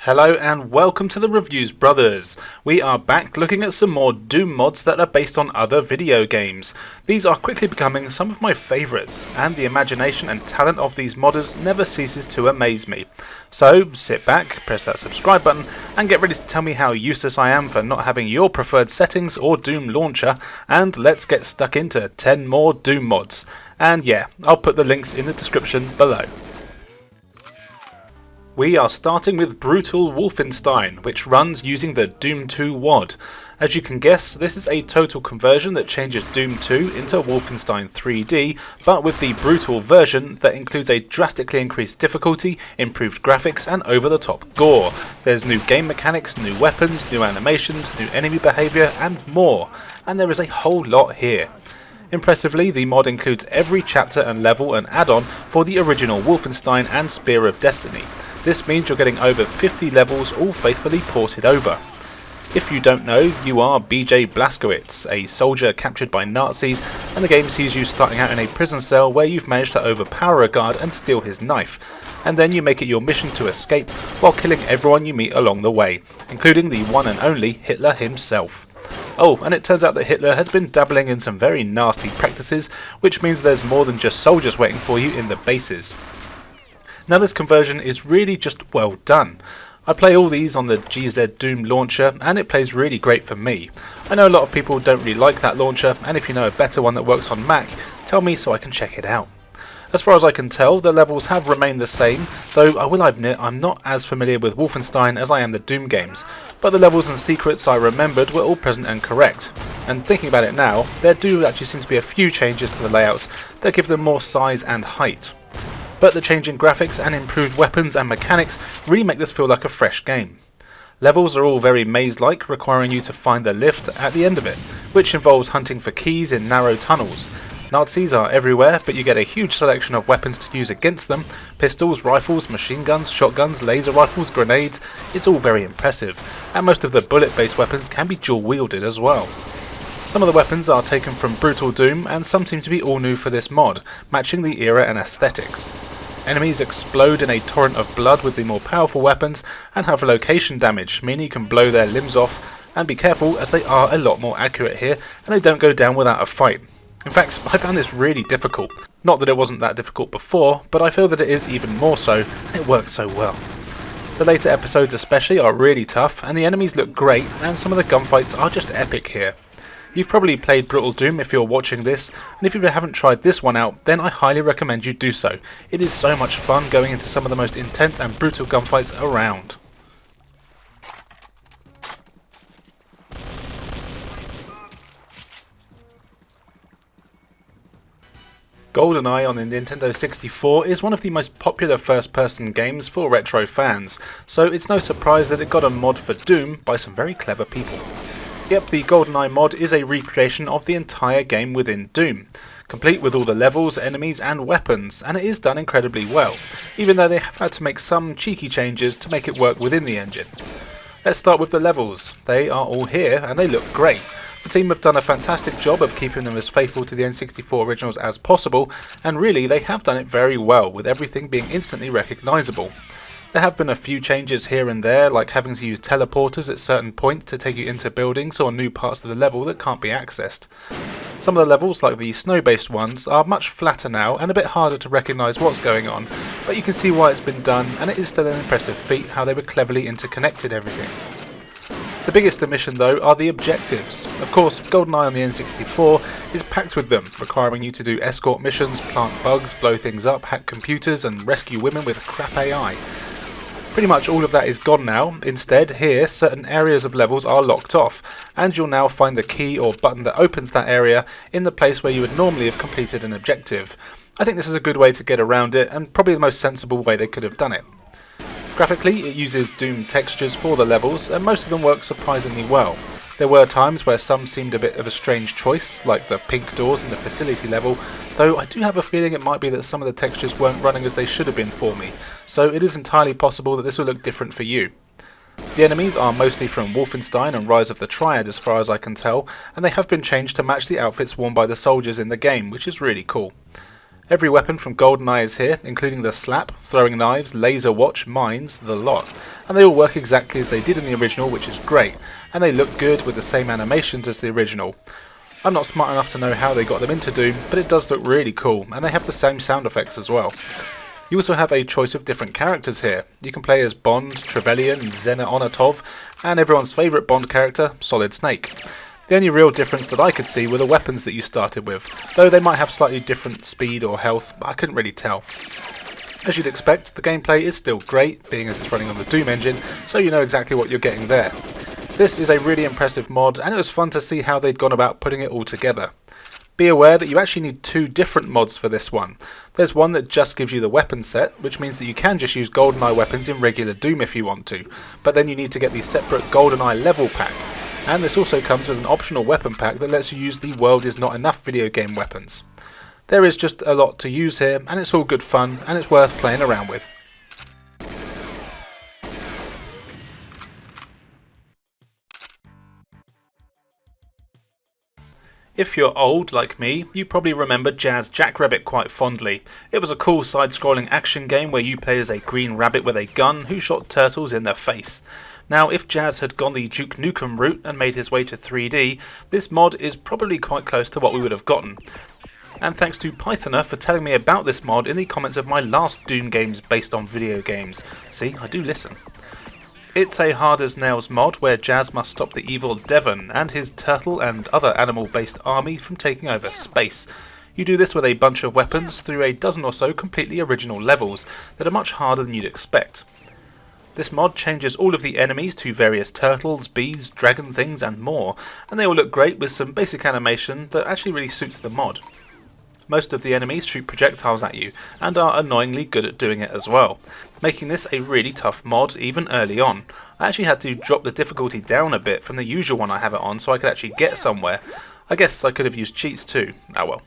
Hello and welcome to the Reviews Brothers. We are back looking at some more Doom mods that are based on other video games. These are quickly becoming some of my favourites, and the imagination and talent of these modders never ceases to amaze me. So sit back, press that subscribe button, and get ready to tell me how useless I am for not having your preferred settings or Doom launcher, and let's get stuck into 10 more Doom mods. And yeah, I'll put the links in the description below. We are starting with Brutal Wolfenstein, which runs using the Doom 2 WOD. As you can guess, this is a total conversion that changes Doom 2 into Wolfenstein 3D, but with the Brutal version that includes a drastically increased difficulty, improved graphics and over-the-top gore. There's new game mechanics, new weapons, new animations, new enemy behaviour and more, and there is a whole lot here. Impressively, the mod includes every chapter and level and add-on for the original Wolfenstein and Spear of Destiny. This means you're getting over 50 levels all faithfully ported over. If you don't know, you are BJ Blazkowicz, a soldier captured by Nazis, and the game sees you starting out in a prison cell where you've managed to overpower a guard and steal his knife, and then you make it your mission to escape while killing everyone you meet along the way, including the one and only Hitler himself. Oh, and it turns out that Hitler has been dabbling in some very nasty practices, which means there's more than just soldiers waiting for you in the bases. Now this conversion is really just well done. I play all these on the GZ Doom launcher and it plays really great for me. I know a lot of people don't really like that launcher, and if you know a better one that works on Mac, tell me so I can check it out. As far as I can tell, the levels have remained the same, though I will admit I'm not as familiar with Wolfenstein as I am the Doom games, but the levels and secrets I remembered were all present and correct. And thinking about it now, there do actually seem to be a few changes to the layouts that give them more size and height. But the change in graphics and improved weapons and mechanics really make this feel like a fresh game. Levels are all very maze-like, requiring you to find the lift at the end of it, which involves hunting for keys in narrow tunnels. Nazis are everywhere, but you get a huge selection of weapons to use against them: pistols, rifles, machine guns, shotguns, laser rifles, grenades. It's all very impressive, and most of the bullet-based weapons can be dual-wielded as well. Some of the weapons are taken from Brutal Doom, and some seem to be all new for this mod, matching the era and aesthetics. Enemies explode in a torrent of blood with the more powerful weapons and have location damage, meaning you can blow their limbs off, and be careful as they are a lot more accurate here and they don't go down without a fight. In fact, I found this really difficult. Not that it wasn't that difficult before, but I feel that it is even more so, and it works so well. The later episodes especially are really tough, and the enemies look great, and some of the gunfights are just epic here. You've probably played Brutal Doom if you're watching this, and if you haven't tried this one out, then I highly recommend you do so. It is so much fun going into some of the most intense and brutal gunfights around. Goldeneye on the Nintendo 64 is one of the most popular first-person games for retro fans, so it's no surprise that it got a mod for Doom by some very clever people. Yep, the Goldeneye mod is a recreation of the entire game within Doom, complete with all the levels, enemies and weapons, and it is done incredibly well, even though they have had to make some cheeky changes to make it work within the engine. Let's start with the levels. They are all here and they look great. The team have done a fantastic job of keeping them as faithful to the N64 originals as possible, and really they have done it very well, with everything being instantly recognisable. There have been a few changes here and there, like having to use teleporters at certain points to take you into buildings or new parts of the level that can't be accessed. Some of the levels, like the snow-based ones, are much flatter now and a bit harder to recognise what's going on, but you can see why it's been done, and it is still an impressive feat how they were cleverly interconnected everything. The biggest omission though are the objectives. Of course, Goldeneye on the N64 is packed with them, requiring you to do escort missions, plant bugs, blow things up, hack computers and rescue women with crap AI. Pretty much all of that is gone now. Instead, here, certain areas of levels are locked off, and you'll now find the key or button that opens that area in the place where you would normally have completed an objective. I think this is a good way to get around it, and probably the most sensible way they could have done it. Graphically, it uses Doom textures for the levels, and most of them work surprisingly well. There were times where some seemed a bit of a strange choice, like the pink doors in the facility level, though I do have a feeling it might be that some of the textures weren't running as they should have been for me, so it is entirely possible that this will look different for you. The enemies are mostly from Wolfenstein and Rise of the Triad as far as I can tell, and they have been changed to match the outfits worn by the soldiers in the game, which is really cool. Every weapon from Goldeneye is here, including the slap, throwing knives, laser watch, mines, the lot. And they all work exactly as they did in the original, which is great, and they look good with the same animations as the original. I'm not smart enough to know how they got them into Doom, but it does look really cool, and they have the same sound effects as well. You also have a choice of different characters here. You can play as Bond, Trevelyan, Xena Onatov, and everyone's favourite Bond character, Solid Snake. The only real difference that I could see were the weapons that you started with, though they might have slightly different speed or health, but I couldn't really tell. As you'd expect, the gameplay is still great, being as it's running on the Doom engine, so you know exactly what you're getting there. This is a really impressive mod, and it was fun to see how they'd gone about putting it all together. Be aware that you actually need two different mods for this one. There's one that just gives you the weapon set, which means that you can just use Goldeneye weapons in regular Doom if you want to, but then you need to get the separate Goldeneye level pack. And this also comes with an optional weapon pack that lets you use the World Is Not Enough video game weapons. There is just a lot to use here, and it's all good fun, and it's worth playing around with. If you're old like me, you probably remember Jackrabbit quite fondly. It was a cool side-scrolling action game where you play as a green rabbit with a gun who shot turtles in the face. Now, if Jazz had gone the Duke Nukem route and made his way to 3D, this mod is probably quite close to what we would have gotten. And thanks to Pythoner for telling me about this mod in the comments of my last Doom games based on video games. See, I do listen. It's a hard as nails mod where Jazz must stop the evil Devon and his turtle and other animal based army from taking over space. You do this with a bunch of weapons through a dozen or so completely original levels that are much harder than you'd expect. This mod changes all of the enemies to various turtles, bees, dragon things and more, and they all look great with some basic animation that actually really suits the mod. Most of the enemies shoot projectiles at you, and are annoyingly good at doing it as well, making this a really tough mod even early on. I actually had to drop the difficulty down a bit from the usual one I have it on so I could actually get somewhere. I guess I could have used cheats too, oh well.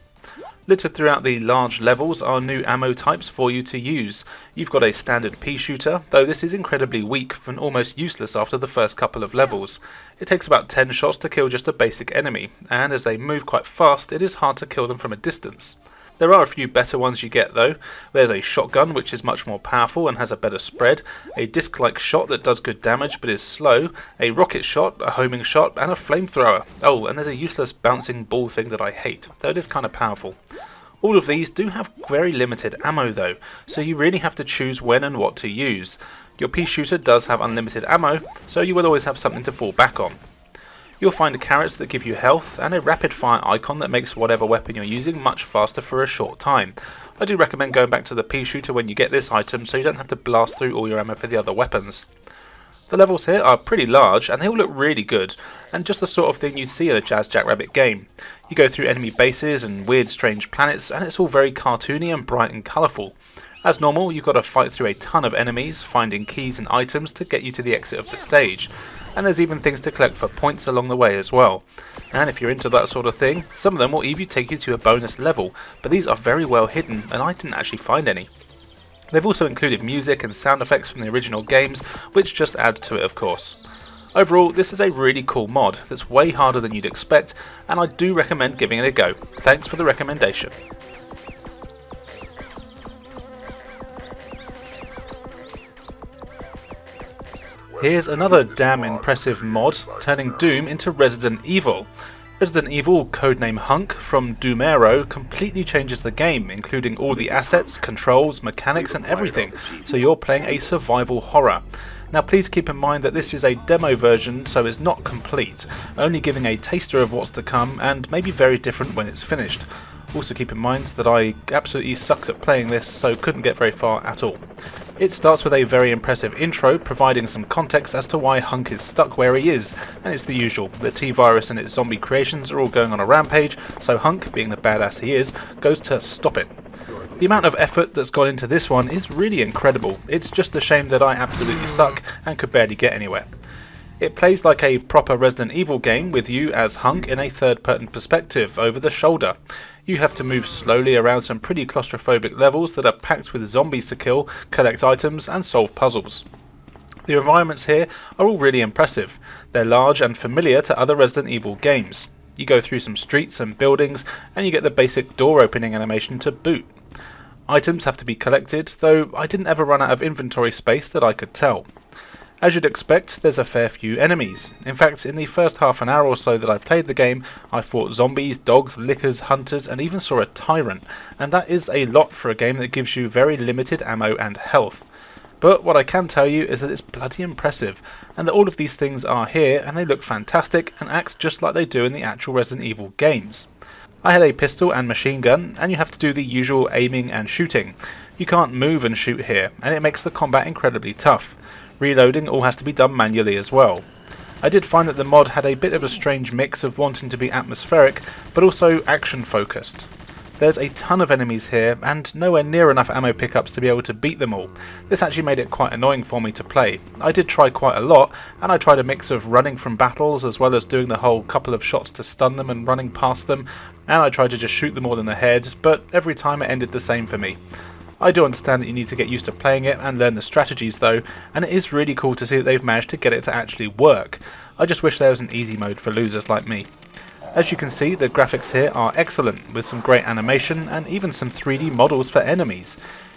Littered throughout the large levels are new ammo types for you to use. You've got a standard pea shooter, though this is incredibly weak and almost useless after the first couple of levels. It takes about 10 shots to kill just a basic enemy, and as they move quite fast it is hard to kill them from a distance. There are a few better ones you get though. There's a shotgun which is much more powerful and has a better spread, a disc-like shot that does good damage but is slow, a rocket shot, a homing shot and a flamethrower. Oh, and there's a useless bouncing ball thing that I hate, though it is kind of powerful. All of these do have very limited ammo though, so you really have to choose when and what to use. Your pea shooter does have unlimited ammo, so you will always have something to fall back on. You'll find carrots that give you health, and a rapid fire icon that makes whatever weapon you're using much faster for a short time. I do recommend going back to the pea shooter when you get this item so you don't have to blast through all your ammo for the other weapons. The levels here are pretty large and they all look really good, and just the sort of thing you'd see in a Jackrabbit game. You go through enemy bases and weird strange planets and it's all very cartoony and bright and colourful. As normal, you've got to fight through a ton of enemies, finding keys and items to get you to the exit of the stage. And there's even things to collect for points along the way as well. And if you're into that sort of thing, some of them will even take you to a bonus level, but these are very well hidden and I didn't actually find any. They've also included music and sound effects from the original games, which just add to it of course. Overall, this is a really cool mod that's way harder than you'd expect, and I do recommend giving it a go. Thanks for the recommendation. Here's another damn impressive mod, turning Doom into Resident Evil. Resident Evil, codename Hunk, from Doomero, completely changes the game, including all the assets, controls, mechanics and everything, so you're playing a survival horror. Now please keep in mind that this is a demo version, so it's not complete, only giving a taster of what's to come and may be very different when it's finished. Also keep in mind that I absolutely sucked at playing this, so couldn't get very far at all. It starts with a very impressive intro, providing some context as to why Hunk is stuck where he is, and it's the usual. The T-Virus and its zombie creations are all going on a rampage, so Hunk, being the badass he is, goes to stop it. The amount of effort that's gone into this one is really incredible. It's just a shame that I absolutely suck and could barely get anywhere. It plays like a proper Resident Evil game with you as Hunk in a third-person perspective over the shoulder. You have to move slowly around some pretty claustrophobic levels that are packed with zombies to kill, collect items and solve puzzles. The environments here are all really impressive. They're large and familiar to other Resident Evil games. You go through some streets and buildings and you get the basic door opening animation to boot. Items have to be collected, though I didn't ever run out of inventory space that I could tell. As you'd expect, there's a fair few enemies. In fact, in the first half an hour or so that I played the game, I fought zombies, dogs, lickers, hunters, and even saw a tyrant, and that is a lot for a game that gives you very limited ammo and health. But what I can tell you is that it's bloody impressive, and that all of these things are here, and they look fantastic, and act just like they do in the actual Resident Evil games. I had a pistol and machine gun, and you have to do the usual aiming and shooting. You can't move and shoot here, and it makes the combat incredibly tough. Reloading all has to be done manually as well. I did find that the mod had a bit of a strange mix of wanting to be atmospheric, but also action focused. There's a ton of enemies here, and nowhere near enough ammo pickups to be able to beat them all. This actually made it quite annoying for me to play. I did try quite a lot, and I tried a mix of running from battles as well as doing the whole couple of shots to stun them and running past them, and I tried to just shoot them all in the head, but every time it ended the same for me. I do understand that you need to get used to playing it and learn the strategies though, and it is really cool to see that they've managed to get it to actually work. I just wish there was an easy mode for losers like me. As you can see, the graphics here are excellent, with some great animation and even some 3D models for enemies.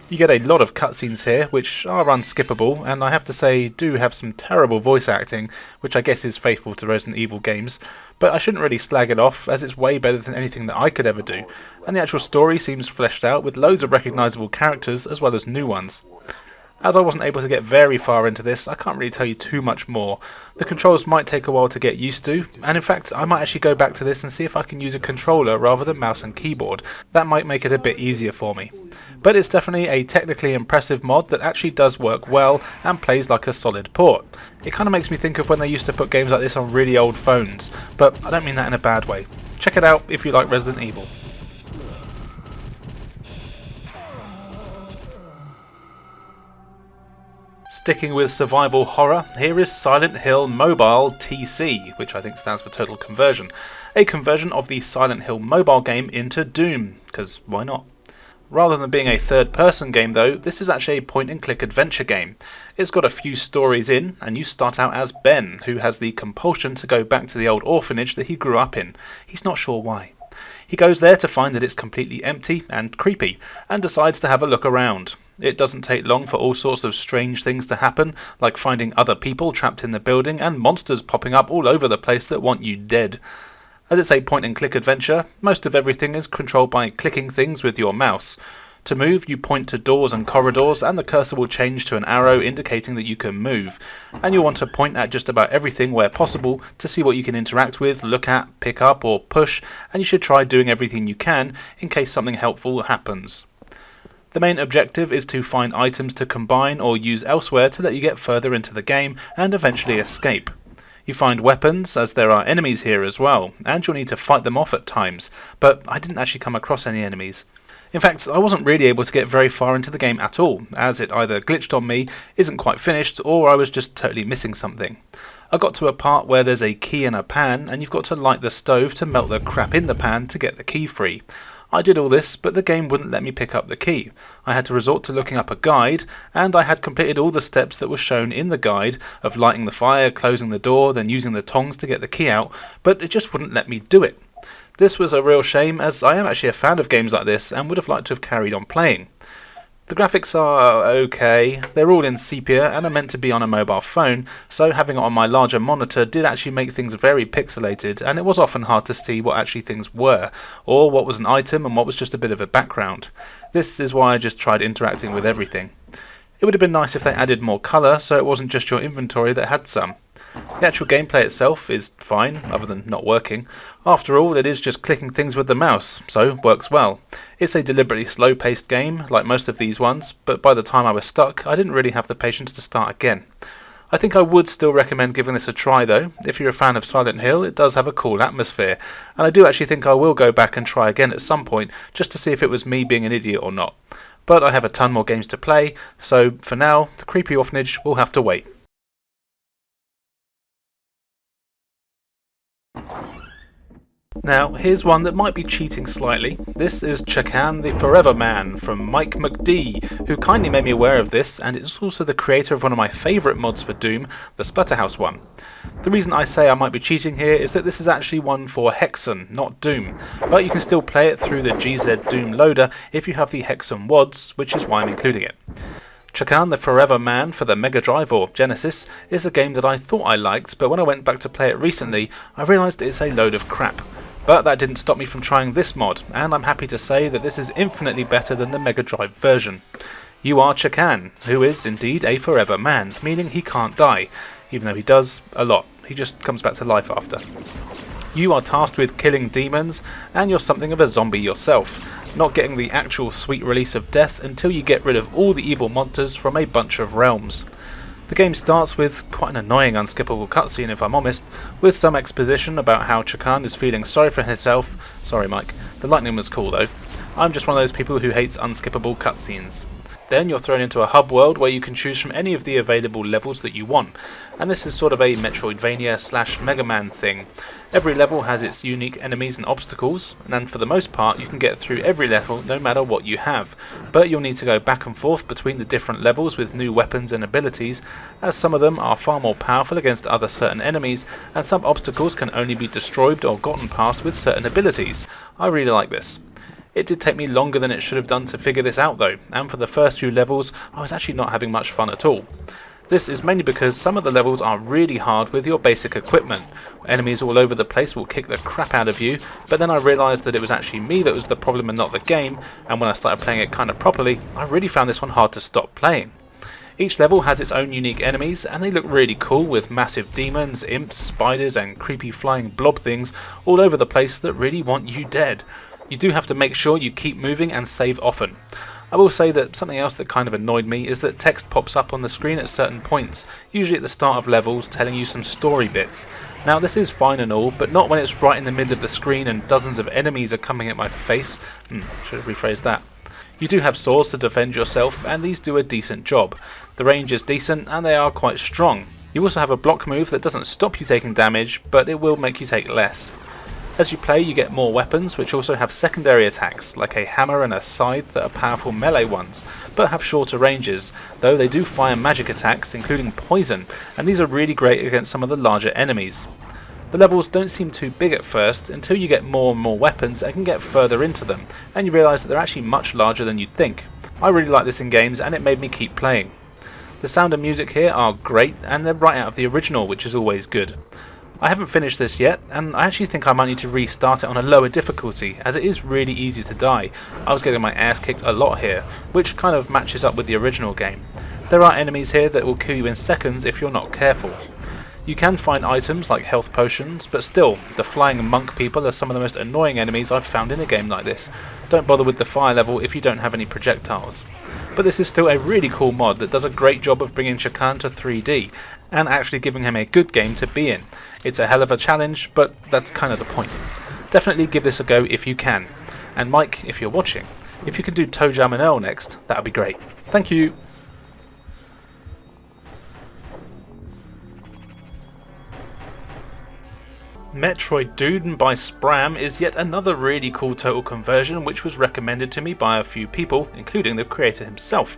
You get a lot of cutscenes here, which are unskippable, and I have to say do have some terrible voice acting, which I guess is faithful to Resident Evil games, but I shouldn't really slag it off, as it's way better than anything that I could ever do, and the actual story seems fleshed out with loads of recognisable characters as well as new ones. As I wasn't able to get very far into this, I can't really tell you too much more. The controls might take a while to get used to, and in fact I might actually go back to this and see if I can use a controller rather than mouse and keyboard. That might make it a bit easier for me. But it's definitely a technically impressive mod that actually does work well and plays like a solid port. It kind of makes me think of when they used to put games like this on really old phones, but I don't mean that in a bad way. Check it out if you like Resident Evil. Sticking with survival horror, here is Silent Hill Mobile TC, which I think stands for Total Conversion. A conversion of the Silent Hill mobile game into Doom, because why not? Rather than being a third-person game though, this is actually a point-and-click adventure game. It's got a few stories in, and you start out as Ben, who has the compulsion to go back to the old orphanage that he grew up in. He's not sure why. He goes there to find that it's completely empty and creepy, and decides to have a look around. It doesn't take long for all sorts of strange things to happen, like finding other people trapped in the building and monsters popping up all over the place that want you dead. As it's a point-and-click adventure, most of everything is controlled by clicking things with your mouse. To move, you point to doors and corridors, and the cursor will change to an arrow indicating that you can move. And you'll want to point at just about everything where possible to see what you can interact with, look at, pick up or push, and you should try doing everything you can in case something helpful happens. The main objective is to find items to combine or use elsewhere to let you get further into the game and eventually escape. You find weapons, as there are enemies here as well, and you'll need to fight them off at times, but I didn't actually come across any enemies. In fact, I wasn't really able to get very far into the game at all, as it either glitched on me, isn't quite finished, or I was just totally missing something. I got to a part where there's a key in a pan, and you've got to light the stove to melt the crap in the pan to get the key free. I did all this, but the game wouldn't let me pick up the key. I had to resort to looking up a guide, and I had completed all the steps that were shown in the guide of lighting the fire, closing the door, then using the tongs to get the key out, but it just wouldn't let me do it. This was a real shame, as I am actually a fan of games like this and would have liked to have carried on playing. The graphics are okay, they're all in sepia and are meant to be on a mobile phone, so having it on my larger monitor did actually make things very pixelated, and it was often hard to see what actually things were, or what was an item and what was just a bit of a background. This is why I just tried interacting with everything. It would have been nice if they added more colour, so it wasn't just your inventory that had some. The actual gameplay itself is fine, other than not working. After all, it is just clicking things with the mouse, so works well. It's a deliberately slow-paced game, like most of these ones, but by the time I was stuck, I didn't really have the patience to start again. I think I would still recommend giving this a try though. If you're a fan of Silent Hill, it does have a cool atmosphere, and I do actually think I will go back and try again at some point, just to see if it was me being an idiot or not. But I have a ton more games to play, so for now, the creepy orphanage will have to wait. Now, here's one that might be cheating slightly. This is Chakan The Forever Man from Mike McD, who kindly made me aware of this, and it's also the creator of one of my favourite mods for Doom, the Splatterhouse one. The reason I say I might be cheating here is that this is actually one for Hexen, not Doom, but you can still play it through the GZ Doom loader if you have the Hexen WODs, which is why I'm including it. Chakan The Forever Man for the Mega Drive or Genesis is a game that I thought I liked, but when I went back to play it recently, I realised it's a load of crap. But that didn't stop me from trying this mod, and I'm happy to say that this is infinitely better than the Mega Drive version. You are Chakan, who is indeed a forever man, meaning he can't die, even though he does a lot. He just comes back to life after. You are tasked with killing demons, and you're something of a zombie yourself, not getting the actual sweet release of death until you get rid of all the evil monsters from a bunch of realms. The game starts with quite an annoying unskippable cutscene if I'm honest, with some exposition about how Chakan is feeling sorry for himself. Sorry Mike, the lightning was cool though. I'm just one of those people who hates unskippable cutscenes. Then you're thrown into a hub world where you can choose from any of the available levels that you want, and this is sort of a Metroidvania / Mega Man thing. Every level has its unique enemies and obstacles, and for the most part you can get through every level no matter what you have, but you'll need to go back and forth between the different levels with new weapons and abilities, as some of them are far more powerful against other certain enemies, and some obstacles can only be destroyed or gotten past with certain abilities. I really like this. It did take me longer than it should have done to figure this out though, and for the first few levels I was actually not having much fun at all. This is mainly because some of the levels are really hard with your basic equipment. Enemies all over the place will kick the crap out of you, but then I realised that it was actually me that was the problem and not the game, and when I started playing it kind of properly, I really found this one hard to stop playing. Each level has its own unique enemies, and they look really cool with massive demons, imps, spiders and creepy flying blob things all over the place that really want you dead. You do have to make sure you keep moving and save often. I will say that something else that kind of annoyed me is that text pops up on the screen at certain points, usually at the start of levels, telling you some story bits. Now this is fine and all, but not when it's right in the middle of the screen and dozens of enemies are coming at my face. Should have rephrased that. You do have swords to defend yourself, and these do a decent job. The range is decent and they are quite strong. You also have a block move that doesn't stop you taking damage, but it will make you take less. As you play you get more weapons which also have secondary attacks like a hammer and a scythe that are powerful melee ones, but have shorter ranges, though they do fire magic attacks including poison, and these are really great against some of the larger enemies. The levels don't seem too big at first until you get more and more weapons and can get further into them, and you realise that they're actually much larger than you'd think. I really like this in games and it made me keep playing. The sound and music here are great and they're right out of the original, which is always good. I haven't finished this yet, and I actually think I might need to restart it on a lower difficulty, as it is really easy to die. I was getting my ass kicked a lot here, which kind of matches up with the original game. There are enemies here that will kill you in seconds if you're not careful. You can find items like health potions, but still, the flying monk people are some of the most annoying enemies I've found in a game like this. Don't bother with the fire level if you don't have any projectiles. But this is still a really cool mod that does a great job of bringing Chakan to 3D, and actually giving him a good game to be in. It's a hell of a challenge, but that's kind of the point. Definitely give this a go if you can. And Mike, if you're watching, if you can do Toe Jam and Earl next, that would be great. Thank you! Metroid Doom by Spram is yet another really cool total conversion which was recommended to me by a few people, including the creator himself.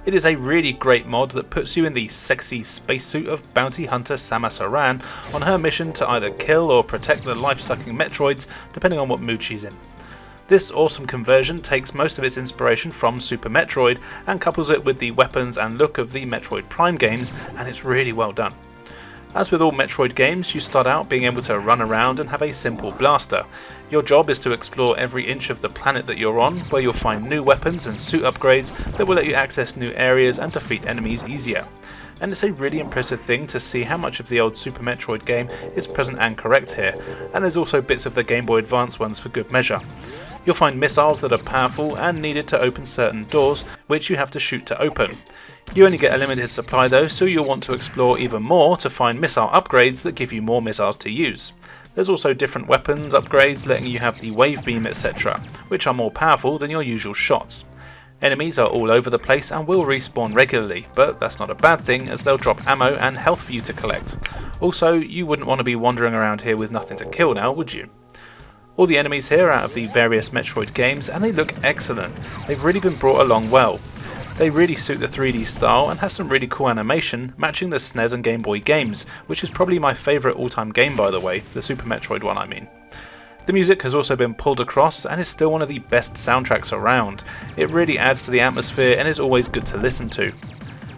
It is a really great mod that puts you in the sexy spacesuit of bounty hunter Samus Aran on her mission to either kill or protect the life-sucking Metroids, depending on what mood she's in. This awesome conversion takes most of its inspiration from Super Metroid and couples it with the weapons and look of the Metroid Prime games, and it's really well done. As with all Metroid games, you start out being able to run around and have a simple blaster. Your job is to explore every inch of the planet that you're on, where you'll find new weapons and suit upgrades that will let you access new areas and defeat enemies easier. And it's a really impressive thing to see how much of the old Super Metroid game is present and correct here, and there's also bits of the Game Boy Advance ones for good measure. You'll find missiles that are powerful and needed to open certain doors, which you have to shoot to open. You only get a limited supply though, so you'll want to explore even more to find missile upgrades that give you more missiles to use. There's also different weapons upgrades letting you have the wave beam etc, which are more powerful than your usual shots. Enemies are all over the place and will respawn regularly, but that's not a bad thing as they'll drop ammo and health for you to collect. Also, you wouldn't want to be wandering around here with nothing to kill now, would you? All the enemies here are out of the various Metroid games and they look excellent. They've really been brought along well. They really suit the 3D style and have some really cool animation matching the SNES and Game Boy games, which is probably my favourite all-time game by the way, the Super Metroid one I mean. The music has also been pulled across and is still one of the best soundtracks around. It really adds to the atmosphere and is always good to listen to.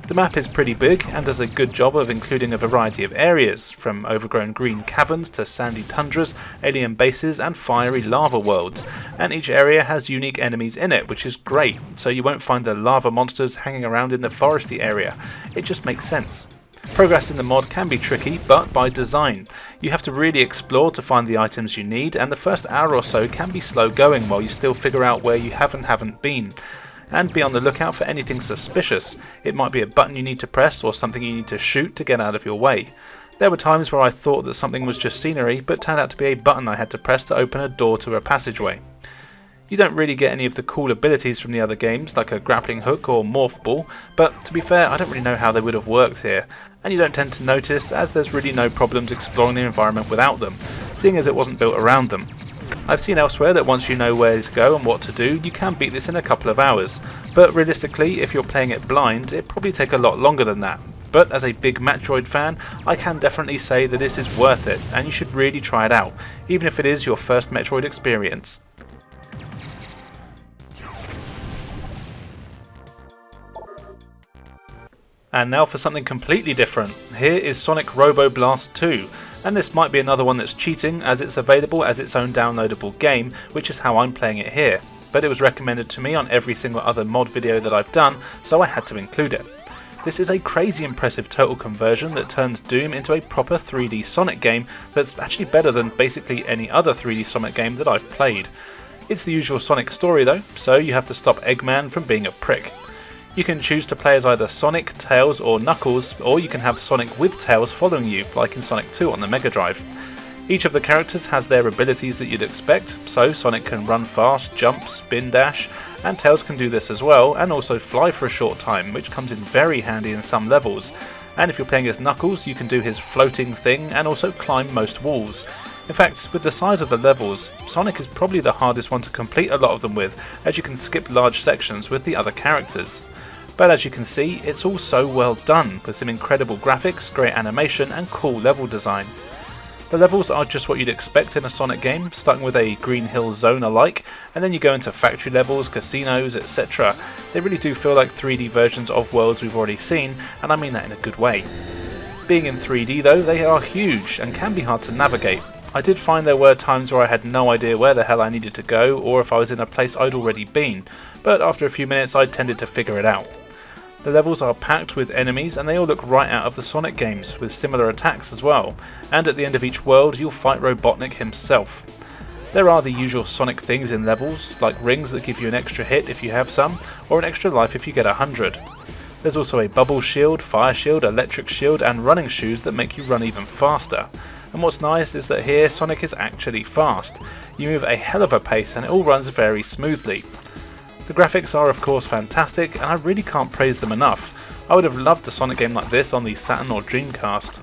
The map is pretty big and does a good job of including a variety of areas, from overgrown green caverns to sandy tundras, alien bases and fiery lava worlds, and each area has unique enemies in it, which is great, so you won't find the lava monsters hanging around in the foresty area. It just makes sense. Progress in the mod can be tricky, but by design. You have to really explore to find the items you need, and the first hour or so can be slow going while you still figure out where you haven't been. And be on the lookout for anything suspicious. It might be a button you need to press or something you need to shoot to get out of your way. There were times where I thought that something was just scenery, but turned out to be a button I had to press to open a door to a passageway. You don't really get any of the cool abilities from the other games, like a grappling hook or morph ball, but to be fair, I don't really know how they would have worked here, and you don't tend to notice as there's really no problems exploring the environment without them, seeing as it wasn't built around them. I've seen elsewhere that once you know where to go and what to do, you can beat this in a couple of hours, but realistically, if you're playing it blind, it'd probably take a lot longer than that. But as a big Metroid fan, I can definitely say that this is worth it, and you should really try it out, even if it is your first Metroid experience. And now for something completely different. Here is Sonic Robo Blast 2, and this might be another one that's cheating as it's available as its own downloadable game, which is how I'm playing it here. But it was recommended to me on every single other mod video that I've done, so I had to include it. This is a crazy impressive total conversion that turns Doom into a proper 3D Sonic game that's actually better than basically any other 3D Sonic game that I've played. It's the usual Sonic story though, so you have to stop Eggman from being a prick. You can choose to play as either Sonic, Tails or Knuckles, or you can have Sonic with Tails following you, like in Sonic 2 on the Mega Drive. Each of the characters has their abilities that you'd expect, so Sonic can run fast, jump, spin dash, and Tails can do this as well, and also fly for a short time, which comes in very handy in some levels. And if you're playing as Knuckles, you can do his floating thing and also climb most walls. In fact, with the size of the levels, Sonic is probably the hardest one to complete a lot of them with, as you can skip large sections with the other characters. But as you can see, it's all so well done, with some incredible graphics, great animation and cool level design. The levels are just what you'd expect in a Sonic game, starting with a Green Hill Zone alike, and then you go into factory levels, casinos, etc. They really do feel like 3D versions of worlds we've already seen, and I mean that in a good way. Being in 3D though, they are huge and can be hard to navigate. I did find there were times where I had no idea where the hell I needed to go, or if I was in a place I'd already been, but after a few minutes I tended to figure it out. The levels are packed with enemies and they all look right out of the Sonic games, with similar attacks as well, and at the end of each world you'll fight Robotnik himself. There are the usual Sonic things in levels, like rings that give you an extra hit if you have some, or an extra life if you get 100. There's also a bubble shield, fire shield, electric shield and running shoes that make you run even faster. And what's nice is that here Sonic is actually fast. You move a hell of a pace and it all runs very smoothly. The graphics are of course fantastic and I really can't praise them enough. I would have loved a Sonic game like this on the Saturn or Dreamcast.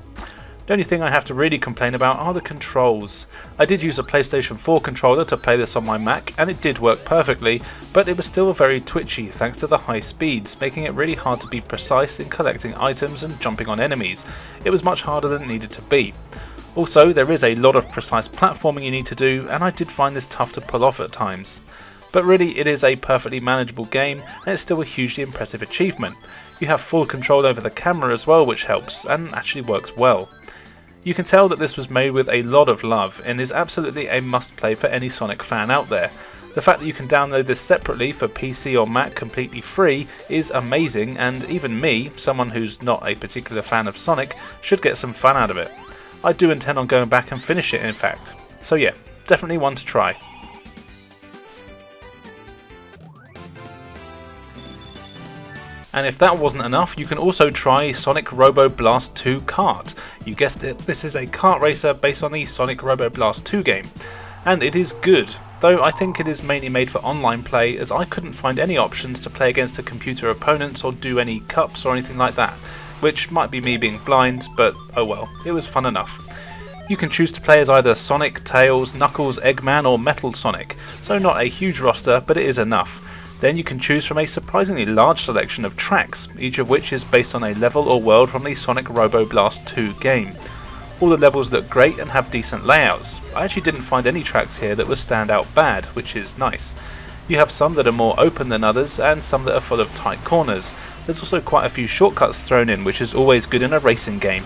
The only thing I have to really complain about are the controls. I did use a PlayStation 4 controller to play this on my Mac and it did work perfectly, but it was still very twitchy thanks to the high speeds, making it really hard to be precise in collecting items and jumping on enemies. It was much harder than it needed to be. Also, there is a lot of precise platforming you need to do and I did find this tough to pull off at times. But really it is a perfectly manageable game and it's still a hugely impressive achievement. You have full control over the camera as well, which helps and actually works well. You can tell that this was made with a lot of love and is absolutely a must play for any Sonic fan out there. The fact that you can download this separately for PC or Mac completely free is amazing, and even me, someone who's not a particular fan of Sonic, should get some fun out of it. I do intend on going back and finish it in fact. So yeah, definitely one to try. And if that wasn't enough, you can also try Sonic Robo Blast 2 Kart. You guessed it, this is a kart racer based on the Sonic Robo Blast 2 game. And it is good, though I think it is mainly made for online play, as I couldn't find any options to play against a computer opponents or do any cups or anything like that, which might be me being blind, but oh well, it was fun enough. You can choose to play as either Sonic, Tails, Knuckles, Eggman or Metal Sonic, so not a huge roster, but it is enough. Then you can choose from a surprisingly large selection of tracks, each of which is based on a level or world from the Sonic Robo Blast 2 game. All the levels look great and have decent layouts. I actually didn't find any tracks here that were standout bad, which is nice. You have some that are more open than others, and some that are full of tight corners. There's also quite a few shortcuts thrown in, which is always good in a racing game.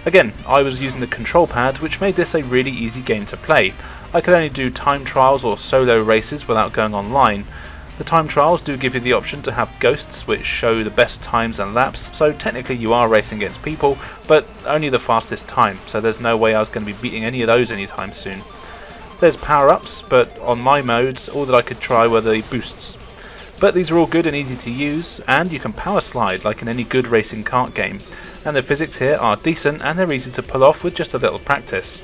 Again, I was using the control pad, which made this a really easy game to play. I could only do time trials or solo races without going online. The time trials do give you the option to have ghosts which show the best times and laps, so technically you are racing against people, but only the fastest time, so there's no way I was going to be beating any of those anytime soon. There's power-ups, but on my modes all that I could try were the boosts. But these are all good and easy to use, and you can power slide like in any good racing kart game, and the physics here are decent and they're easy to pull off with just a little practice.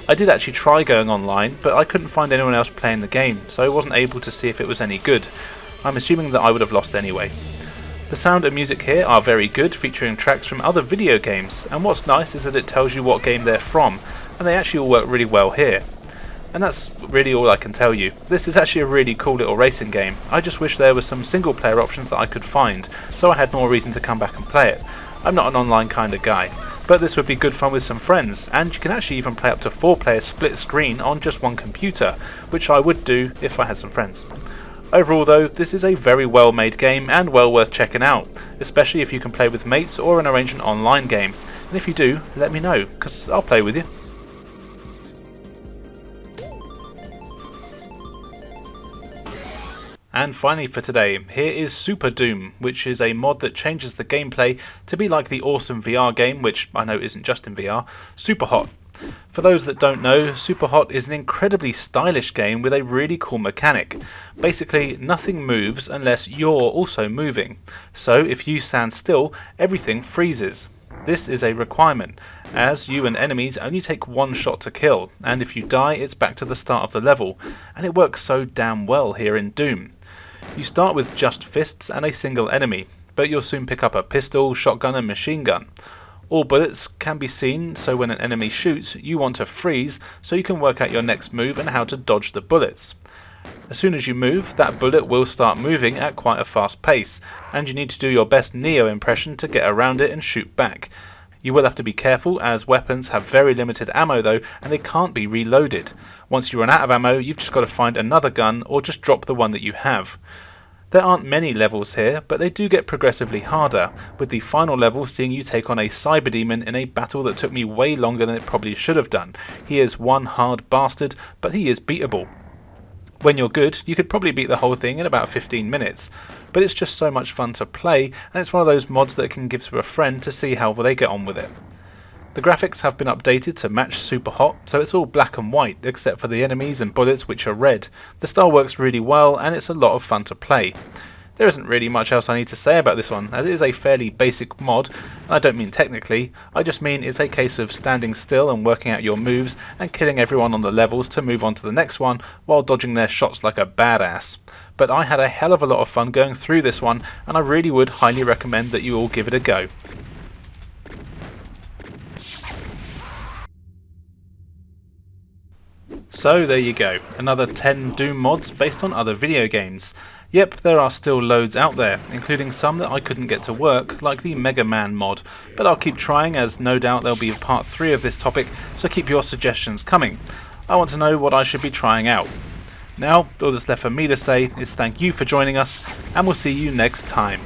I did actually try going online, but I couldn't find anyone else playing the game, so I wasn't able to see if it was any good. I'm assuming that I would have lost anyway. The sound and music here are very good, featuring tracks from other video games, and what's nice is that it tells you what game they're from, and they actually all work really well here. And that's really all I can tell you. This is actually a really cool little racing game. I just wish there were some single player options that I could find, so I had more reason to come back and play it. I'm not an online kind of guy, but this would be good fun with some friends, and you can actually even play up to 4 players split screen on just one computer, which I would do if I had some friends. Overall though, this is a very well made game and well worth checking out, especially if you can play with mates or and arrange an online game, and if you do, let me know, because I'll play with you. And finally for today, here is Super Doom, which is a mod that changes the gameplay to be like the awesome VR game, which I know isn't just in VR, Super Hot. For those that don't know, Super Hot is an incredibly stylish game with a really cool mechanic. Basically, nothing moves unless you're also moving. So if you stand still, everything freezes. This is a requirement, as you and enemies only take one shot to kill, and if you die it's back to the start of the level, and it works so damn well here in Doom. You start with just fists and a single enemy, but you'll soon pick up a pistol, shotgun and machine gun. All bullets can be seen, so when an enemy shoots, you want to freeze so you can work out your next move and how to dodge the bullets. As soon as you move, that bullet will start moving at quite a fast pace, and you need to do your best Neo impression to get around it and shoot back. You will have to be careful, as weapons have very limited ammo though, and they can't be reloaded. Once you run out of ammo, you've just got to find another gun or just drop the one that you have. There aren't many levels here, but they do get progressively harder, with the final level seeing you take on a cyber demon in a battle that took me way longer than it probably should have done. He is one hard bastard, but he is beatable. When you're good, you could probably beat the whole thing in about 15 minutes, but it's just so much fun to play, and it's one of those mods that can give to a friend to see how they get on with it. The graphics have been updated to match Super Hot, so it's all black and white except for the enemies and bullets, which are red. The style works really well and it's a lot of fun to play. There isn't really much else I need to say about this one, as it is a fairly basic mod, and I don't mean technically, I just mean it's a case of standing still and working out your moves and killing everyone on the levels to move on to the next one while dodging their shots like a badass. But I had a hell of a lot of fun going through this one, and I really would highly recommend that you all give it a go. So there you go, another 10 Doom mods based on other video games. Yep, there are still loads out there, including some that I couldn't get to work, like the Mega Man mod, but I'll keep trying, as no doubt there'll be a part 3 of this topic, so keep your suggestions coming. I want to know what I should be trying out. Now, all that's left for me to say is thank you for joining us, and we'll see you next time.